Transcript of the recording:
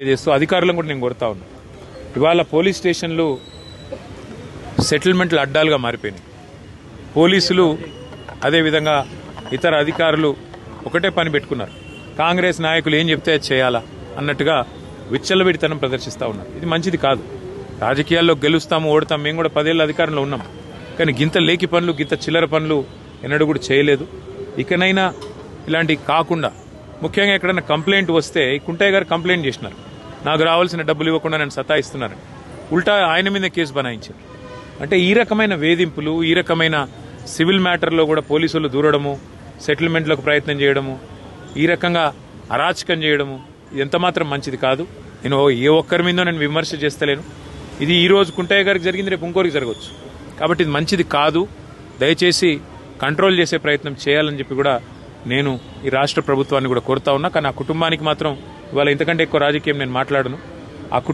చేస్తూ అధికారులను కూడా నేను కోరుతా ఉన్నా. ఇవాళ పోలీస్ స్టేషన్లు సెటిల్మెంట్లు అడ్డాలుగా మారిపోయినాయి. పోలీసులు అదేవిధంగా ఇతర అధికారులు ఒకటే పని పెట్టుకున్నారు. కాంగ్రెస్ నాయకులు ఏం చెప్తే అది చేయాలా అన్నట్టుగా విచ్చలవిడితనం ప్రదర్శిస్తూ ఉన్నారు. ఇది మంచిది కాదు. రాజకీయాల్లో గెలుస్తాము ఓడతాం. మేము కూడా 10 ఏళ్ళ అధికారంలో ఉన్నాం. కానీ గింత లేకి పనులు గింత చిల్లర పనులు ఎన్నడూ కూడా చేయలేదు. ఇకనైనా ఇలాంటివి కాకుండా ముఖ్యంగా ఎక్కడైనా కంప్లైంట్ వస్తే కుంటయ్య గారు కంప్లైంట్ చేసినారు, నాకు రావాల్సిన డబ్బులు ఇవ్వకుండా నన్ను సతాయిస్తున్నారు. ఉల్టా ఆయన మీద కేసు బనాయించారు. అంటే ఈ రకమైన వేధింపులు, ఈ రకమైన సివిల్ మ్యాటర్లో కూడా పోలీసులు దూరడము, సెటిల్మెంట్లకు ప్రయత్నం చేయడము, ఈ రకంగా అరాచకం చేయడము ఇది ఎంతమాత్రం మంచిది కాదు. నేను ఏ ఒక్కరి మీదో నేను విమర్శ చేస్తలేను. ఇది ఈ రోజు కుంటయ్య గారికి జరిగింది, రేపు ఇంకోరికి జరగవచ్చు. కాబట్టి ఇది మంచిది కాదు. దయచేసి కంట్రోల్ చేసే ప్రయత్నం చేయాలని చెప్పి కూడా నేను ఈ రాష్ట్ర ప్రభుత్వాన్ని కూడా కోరుతా ఉన్నా. కానీ ఆ కుటుంబానికి మాత్రం ఇవాళ ఇంతకంటే ఎక్కువ రాజకీయం నేను మాట్లాడను.